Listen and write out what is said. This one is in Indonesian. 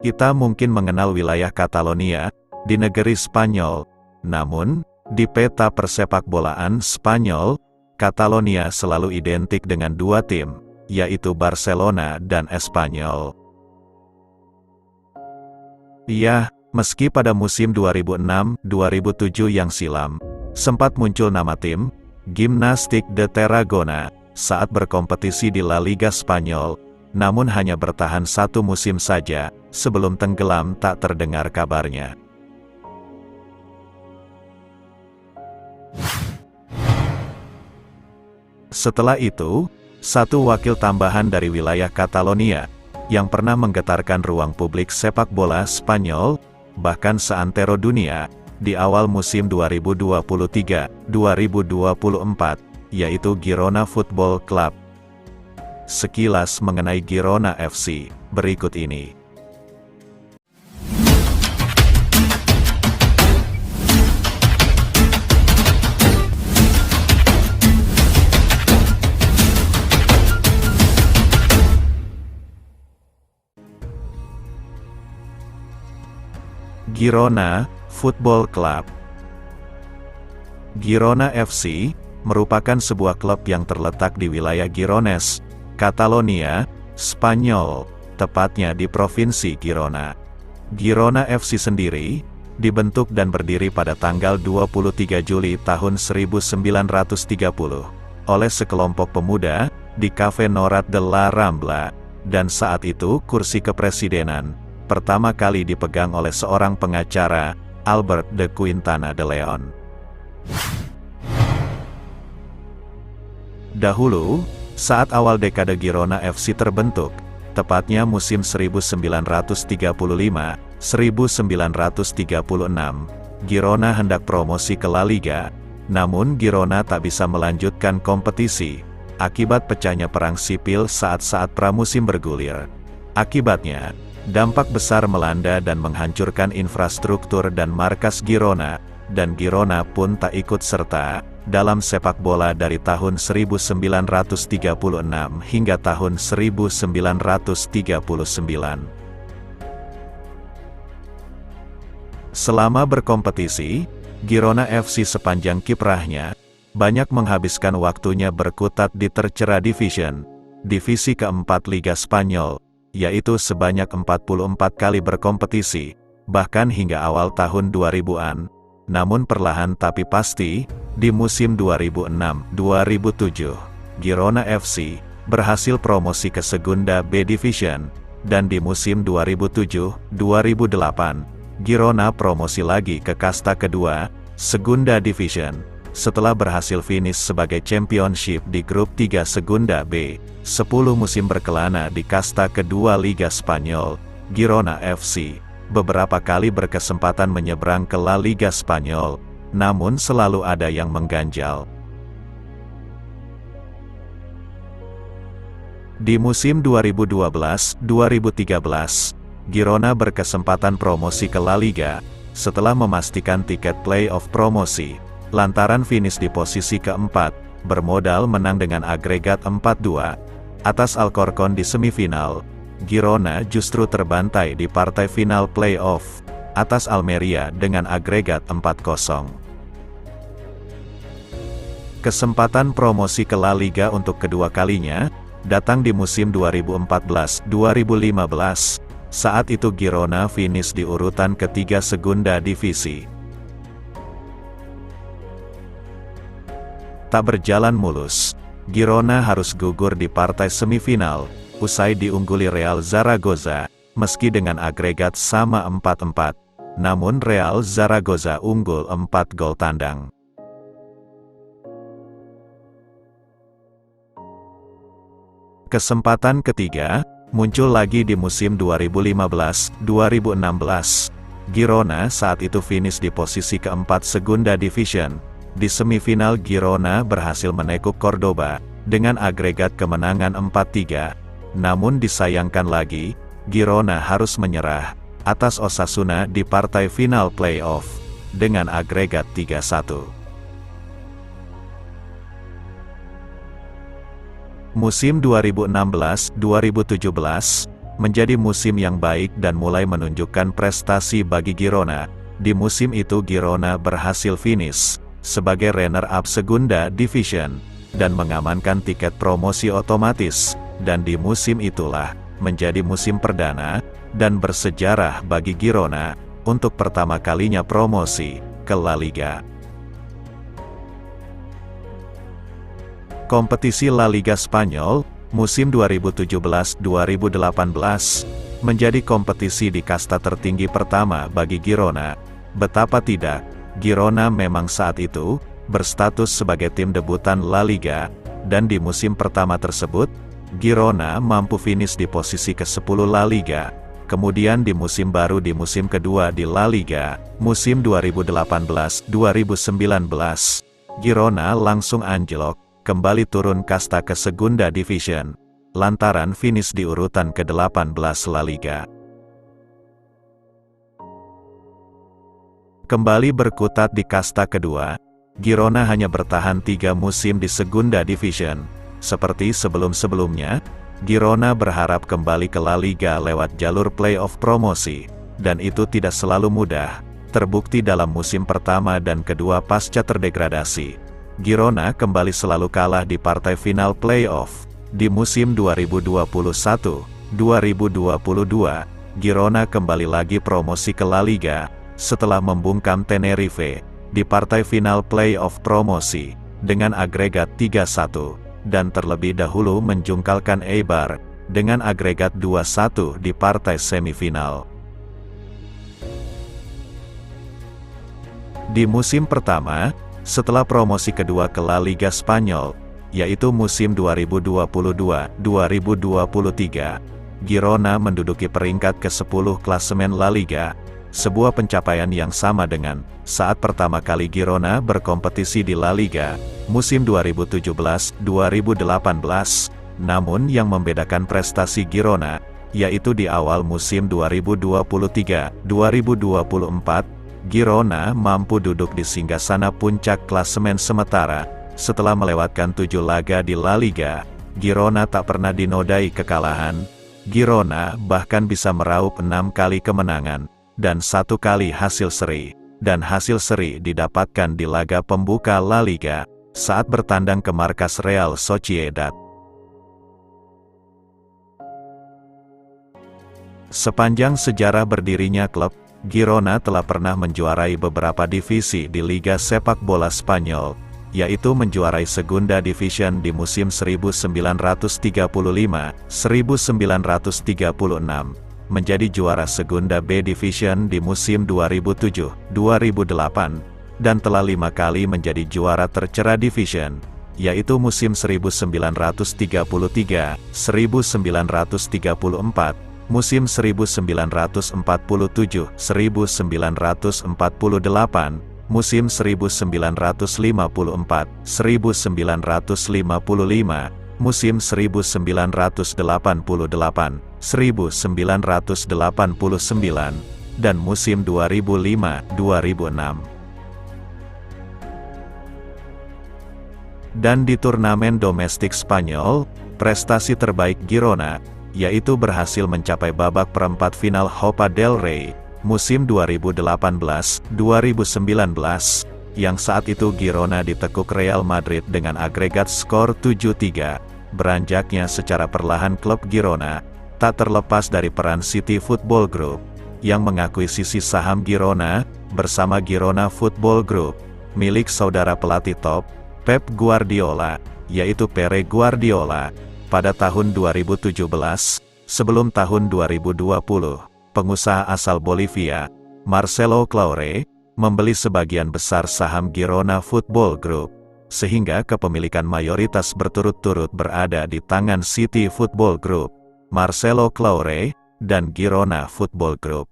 Kita mungkin mengenal wilayah Catalonia di negeri Spanyol, namun di peta persepakbolaan Spanyol, Catalonia selalu identik dengan dua tim, yaitu Barcelona dan Espanyol. Ya, meski pada musim 2006-2007 yang silam, sempat muncul nama tim Gimnastik de Tarragona saat berkompetisi di La Liga Spanyol, namun hanya bertahan satu musim saja, sebelum tenggelam tak terdengar kabarnya. Setelah itu, satu wakil tambahan dari wilayah Catalonia, yang pernah menggetarkan ruang publik sepak bola Spanyol, bahkan seantero dunia, di awal musim 2023-2024, yaitu Girona Football Club. Sekilas mengenai Girona FC, berikut ini. Girona Football Club. Girona FC merupakan sebuah klub yang terletak di wilayah Gironès, Catalonia, Spanyol, tepatnya di Provinsi Girona. Girona FC sendiri dibentuk dan berdiri pada tanggal 23 Juli tahun 1930 oleh sekelompok pemuda di Cafe Norat de la Rambla, dan saat itu kursi kepresidenan pertama kali dipegang oleh seorang pengacara, Albert de Quintana de Leon. Dahulu, saat awal dekade Girona FC terbentuk, tepatnya musim 1935-1936, Girona hendak promosi ke La Liga, namun Girona tak bisa melanjutkan kompetisi, akibat pecahnya perang sipil saat-saat pramusim bergulir. Akibatnya, dampak besar melanda dan menghancurkan infrastruktur dan markas Girona, dan Girona pun tak ikut serta dalam sepak bola dari tahun 1936 hingga tahun 1939. Selama berkompetisi, Girona FC sepanjang kiprahnya banyak menghabiskan waktunya berkutat di Tercera Division, divisi keempat Liga Spanyol, yaitu sebanyak 44 kali berkompetisi, bahkan hingga awal tahun 2000-an. Namun perlahan tapi pasti, di musim 2006-2007, Girona FC berhasil promosi ke Segunda B Division, dan di musim 2007-2008, Girona promosi lagi ke kasta kedua, Segunda Division, setelah berhasil finish sebagai championship di grup 3 Segunda B, 10 musim berkelana di kasta kedua Liga Spanyol. Girona FC beberapa kali berkesempatan menyeberang ke La Liga Spanyol, namun selalu ada yang mengganjal. Di musim 2012-2013, Girona berkesempatan promosi ke La Liga, setelah memastikan tiket play-off promosi, lantaran finish di posisi keempat, bermodal menang dengan agregat 4-2, atas Alcorcón di semifinal. Girona justru terbantai di partai final play-off, atas Almeria dengan agregat 4-0. Kesempatan promosi ke La Liga untuk kedua kalinya, datang di musim 2014-2015, saat itu Girona finish di urutan ketiga Segunda Divisi. Tak berjalan mulus, Girona harus gugur di partai semifinal, usai diungguli Real Zaragoza, meski dengan agregat sama 4-4, namun Real Zaragoza unggul 4 gol tandang. Kesempatan ketiga, muncul lagi di musim 2015-2016. Girona saat itu finish di posisi keempat Segunda Division. Di semifinal Girona berhasil menekuk Cordoba, dengan agregat kemenangan 4-3. Namun disayangkan lagi, Girona harus menyerah atas Osasuna di partai final play-off, dengan agregat 3-1. Musim 2016-2017, menjadi musim yang baik dan mulai menunjukkan prestasi bagi Girona. Di musim itu Girona berhasil finish sebagai runner-up Segunda Division, dan mengamankan tiket promosi otomatis, dan di musim itulah, menjadi musim perdana, dan bersejarah bagi Girona, untuk pertama kalinya promosi ke La Liga. Kompetisi La Liga Spanyol, musim 2017-2018, menjadi kompetisi di kasta tertinggi pertama bagi Girona. Betapa tidak, Girona memang saat itu, berstatus sebagai tim debutan La Liga, dan di musim pertama tersebut, Girona mampu finish di posisi ke-10 La Liga. Kemudian di musim baru di musim kedua di La Liga, musim 2018-2019, Girona langsung anjlok, kembali turun kasta ke Segunda Division, lantaran finish di urutan ke-18 La Liga. Kembali berkutat di kasta kedua, Girona hanya bertahan 3 musim di Segunda Division. Seperti sebelum-sebelumnya, Girona berharap kembali ke La Liga lewat jalur playoff promosi, dan itu tidak selalu mudah, terbukti dalam musim pertama dan kedua pasca terdegradasi. Girona kembali selalu kalah di partai final playoff. Di musim 2021-2022, Girona kembali lagi promosi ke La Liga, setelah membungkam Tenerife di partai final playoff promosi, dengan agregat 3-1, dan terlebih dahulu menjungkalkan Eibar, dengan agregat 2-1 di partai semifinal. Di musim pertama, setelah promosi kedua ke La Liga Spanyol, yaitu musim 2022-2023, Girona menduduki peringkat ke-10 klasemen La Liga, sebuah pencapaian yang sama dengan saat pertama kali Girona berkompetisi di La Liga, musim 2017-2018, namun yang membedakan prestasi Girona, yaitu di awal musim 2023-2024, Girona mampu duduk di singgasana puncak klasemen sementara. Setelah melewatkan 7 laga di La Liga, Girona tak pernah dinodai kekalahan. Girona bahkan bisa meraup 6 kali kemenangan, dan 1 kali hasil seri, dan hasil seri didapatkan di laga pembuka La Liga, saat bertandang ke markas Real Sociedad. Sepanjang sejarah berdirinya klub, Girona telah pernah menjuarai beberapa divisi di Liga Sepak Bola Spanyol, yaitu menjuarai Segunda Division di musim 1935-1936, menjadi juara Segunda B Division di musim 2007-2008, dan telah 5 kali menjadi juara Tercera Division, yaitu musim 1933-1934, musim 1947-1948, musim 1954-1955, musim 1988-1989, dan musim 2005-2006. Dan di turnamen domestik Spanyol, prestasi terbaik Girona, yaitu berhasil mencapai babak perempat final Copa del Rey, musim 2018-2019, yang saat itu Girona ditekuk Real Madrid dengan agregat skor 7-3. Beranjaknya secara perlahan klub Girona, tak terlepas dari peran City Football Group, yang mengakuisisi saham Girona, bersama Girona Football Group, milik saudara pelatih top, Pep Guardiola, yaitu Pere Guardiola, pada tahun 2017, sebelum tahun 2020, pengusaha asal Bolivia, Marcelo Claure, membeli sebagian besar saham Girona Football Group, sehingga kepemilikan mayoritas berturut-turut berada di tangan City Football Group, Marcelo Claure, dan Girona Football Group.